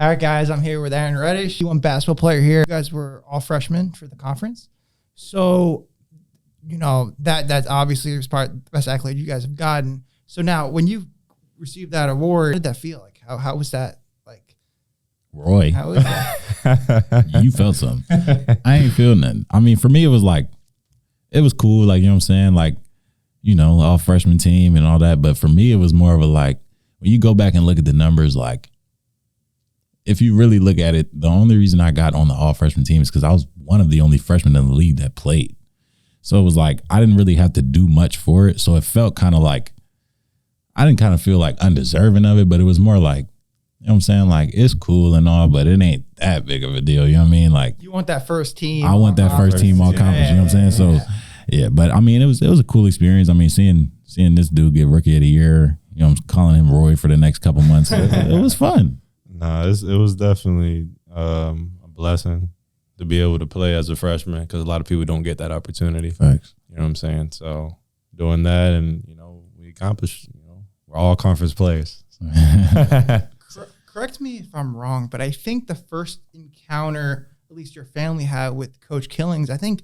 All right, guys, I'm here with Cam Reddish, one basketball player here. You guys were all freshmen for the conference. So, you know, that's obviously the best accolade you guys have gotten. So now when you received that award, what did that feel like? How was that like? Roy, how was that? you felt something. I ain't feel nothing. I mean, for me, it was like, it was cool. Like, you know what I'm saying? Like, you know, all freshman team and all that. But for me, it was more of a like, when you go back and look at the numbers, like, if you really look at it, the only reason I got on the all freshman team is because I was one of the only freshmen in the league that played. So it was like, I didn't really have to do much for it. So it felt kind of like, I didn't kind of feel like undeserving of it, but it was more like, you know what I'm saying? Like, it's cool and all, but it ain't that big of a deal. You know what I mean? Like, you want that first team. I want that first team all conference. You know what I'm saying? So yeah, but I mean, it was a cool experience. I mean, seeing this dude get rookie of the year, you know, I'm calling him Roy for the next couple months. It was fun. Nah, it was definitely a blessing to be able to play as a freshman because a lot of people don't get that opportunity. Facts. You know what I'm saying? So doing that, and you know, we accomplished. You know, we're all conference players. Correct me if I'm wrong, but I think the first encounter, at least your family had with Coach Killings, I think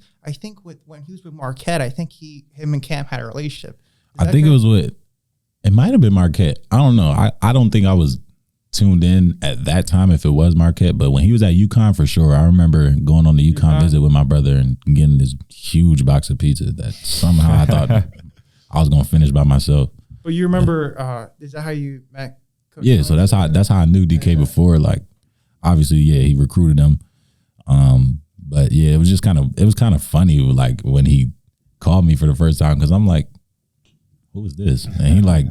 with when he was with Marquette, I think him and Cam had a relationship. I think it might have been Marquette. I don't know. I don't think I was tuned in at that time if it was Marquette, but when he was at UConn for sure, I remember going on the UConn visit with my brother and getting this huge box of pizza that somehow I thought I was gonna finish by myself. But you remember, is that how you met Coach Yeah, Killings? so that's how I knew DK before. Like, obviously, yeah, he recruited him. But yeah, it was kind of funny, like when he called me for the first time, because I'm like, who is this? And he like,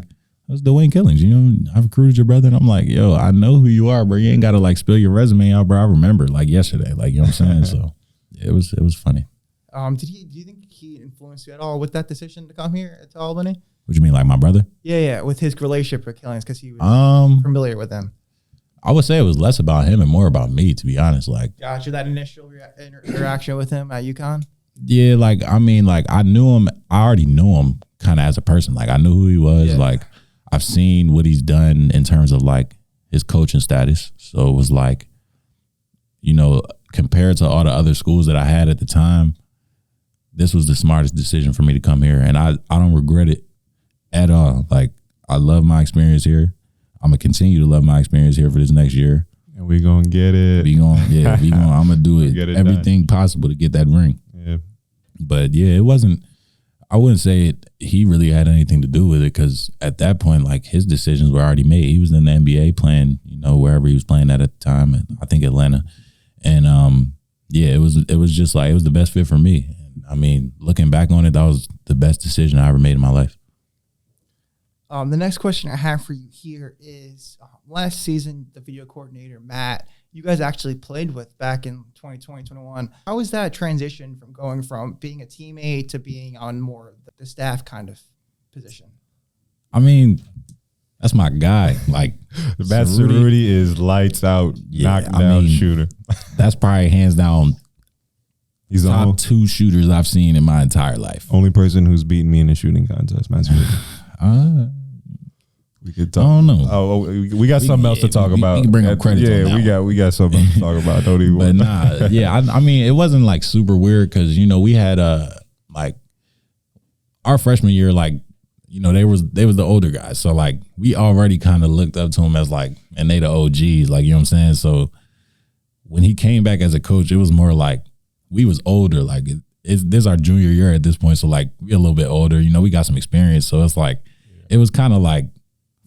that's Dwayne Killings. You know, I recruited your brother, and I'm like, yo, I know who you are, bro. You ain't got to like spill your resume out, bro. I remember like yesterday, like, you know what I'm saying? So yeah, it was funny. Do you think he influenced you at all with that decision to come here to Albany? What you mean, like my brother? Yeah, with his relationship with Killings, because he was familiar with him. I would say it was less about him and more about me, to be honest. Like, got you that initial interaction with him at UConn? Yeah, like, I mean, like, I already knew him kind of as a person. Like, I knew who he was. Yeah. Like, I've seen what he's done in terms of like his coaching status. So it was like, you know, compared to all the other schools that I had at the time, this was the smartest decision for me to come here. And I don't regret it at all. Like, I love my experience here. I'm going to continue to love my experience here for this next year. And we going to get it. I'm going to do everything possible to get that ring. Yeah. But yeah, I wouldn't say he really had anything to do with it, because at that point, like, his decisions were already made. He was in the NBA playing, you know, wherever he was playing at the time, I think Atlanta. And yeah, it was just like, it was the best fit for me. And, I mean, looking back on it, that was the best decision I ever made in my life. The next question I have for you here is, last season, the video coordinator, Matt, you guys actually played with back in 2020-21. How was that transition from going from being a teammate to being on more the staff kind of position? I mean, that's my guy. Like, Matt Cerruti is lights out, knockdown shooter. That's probably hands down he's the top 2 shooters I've seen in my entire life. Only person who's beaten me in a shooting contest, Matt Cerruti. We could talk. I don't know. Oh, we got something else to talk about. We can bring up credit. Yeah, we got something else to talk about. Don't even. But nah, yeah. I mean, it wasn't like super weird, because, you know, we had like our freshman year, like, you know, they was the older guys, so like we already kind of looked up to them as like, and they the OGs, like, you know what I'm saying. So when he came back as a coach, it was more like we was older. Like, this is our junior year at this point, so like we a little bit older. You know, we got some experience, so it's like it was kind of like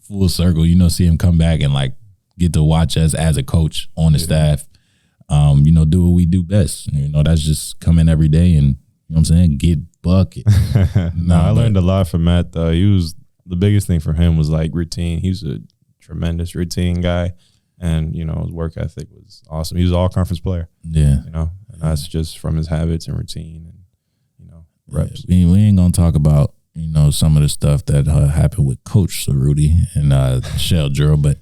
full circle, you know, see him come back and like get to watch us as a coach on the staff, you know, do what we do best. You know, that's just come in every day and, you know what I'm saying, get bucket. I learned a lot from Matt. The biggest thing for him was like routine. He was a tremendous routine guy, and, you know, his work ethic was awesome. He was an all conference player. Yeah. You know, and that's just from his habits and routine and, you know, reps. Yeah, we ain't gonna talk about, you know, some of the stuff that happened with Coach Cerruti and Shell Drill, but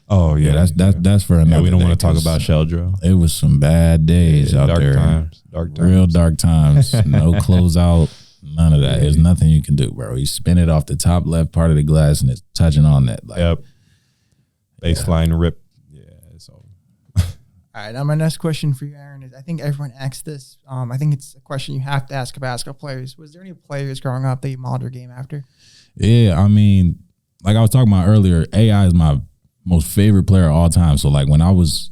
that's for another. We don't want to talk about Shell Drill. It was some bad days out there. Dark times. Real dark times. No closeout. None of that. There's nothing you can do, bro. You spin it off the top left part of the glass and it's touching on that. Like, baseline rip. Yeah, it's over. All right, now my next question for you, Aaron, is I think everyone asks this. I think it's a question you have to ask of basketball players. Was there any players growing up that you modeled your game after? Yeah, I mean, like I was talking about earlier, AI is my most favorite player of all time. So like when I was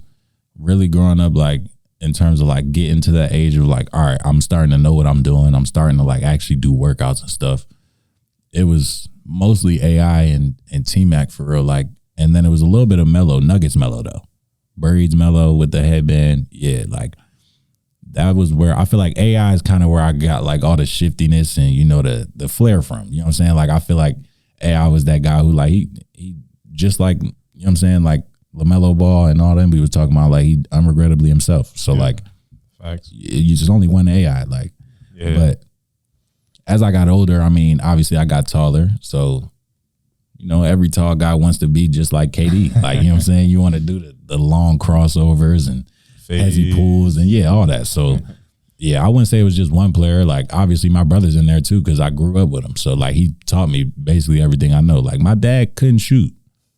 really growing up, like in terms of like getting to that age of like, all right, I'm starting to know what I'm doing. I'm starting to like actually do workouts and stuff. It was mostly AI and T-Mac for real. Like, and then it was a little bit of Melo, Nuggets Melo though. Birds Melo with the headband. Yeah, like that was where I feel like AI is kind of where I got like all the shiftiness and, you know, the flair from. You know what I'm saying? Like I feel like AI was that guy who like he just like, you know what I'm saying, like LaMelo Ball and all them we was talking about, like he unregrettably himself. So like facts. You just only one AI. Like but as I got older, I mean, obviously I got taller. So, you know, every tall guy wants to be just like KD. Like, you know what I'm saying? You want to do the long crossovers and hezzy pulls and all that. So, yeah, I wouldn't say it was just one player. Like, obviously my brother's in there too because I grew up with him. So, like, he taught me basically everything I know. Like, my dad couldn't shoot.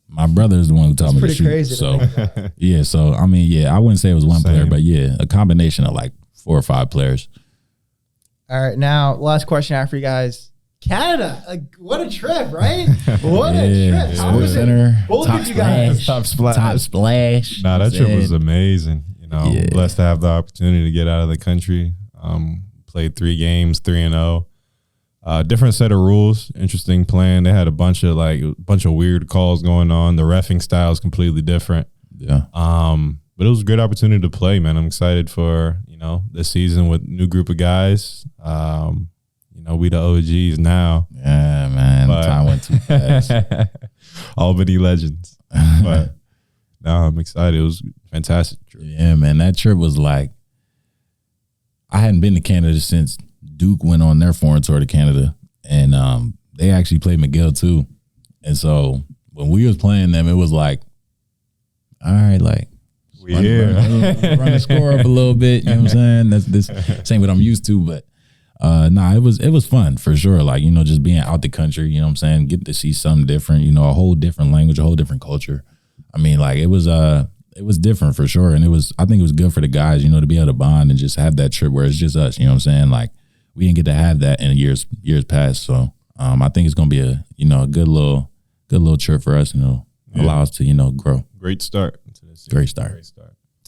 My brother's the one who taught me to shoot. Crazy so, yeah, so, I mean, I wouldn't say it was one player, but a combination of like 4 or 5 players. All right, now, last question after you guys. Canada, like what a trip, right? What a trip! How was it? Both of you guys, top splash. Nah, that trip was amazing. You know, blessed to have the opportunity to get out of the country. Played 3 games, 3-0. Different set of rules, interesting plan. They had a bunch of weird calls going on. The reffing style is completely different. Yeah. But it was a great opportunity to play, man. I'm excited for this season with new group of guys. We the OGs now. Yeah, man. Time went too fast. Albany legends. But now I'm excited. It was a fantastic trip. Yeah, man. That trip was like, I hadn't been to Canada since Duke went on their foreign tour to Canada. And they actually played McGill too. And so when we was playing them, it was like, all right, like, run the score up a little bit. You know what I'm saying? This ain't what I'm used to, but it was fun for sure. Like, just being out the country, you know what I'm saying? Getting to see something different, a whole different language, a whole different culture. I mean, like it was different for sure. And I think it was good for the guys, to be able to bond and just have that trip where it's just us, you know what I'm saying? Like we didn't get to have that in years past. So I think it's gonna be a good little trip for us, allow us to, grow. Great start. Great start.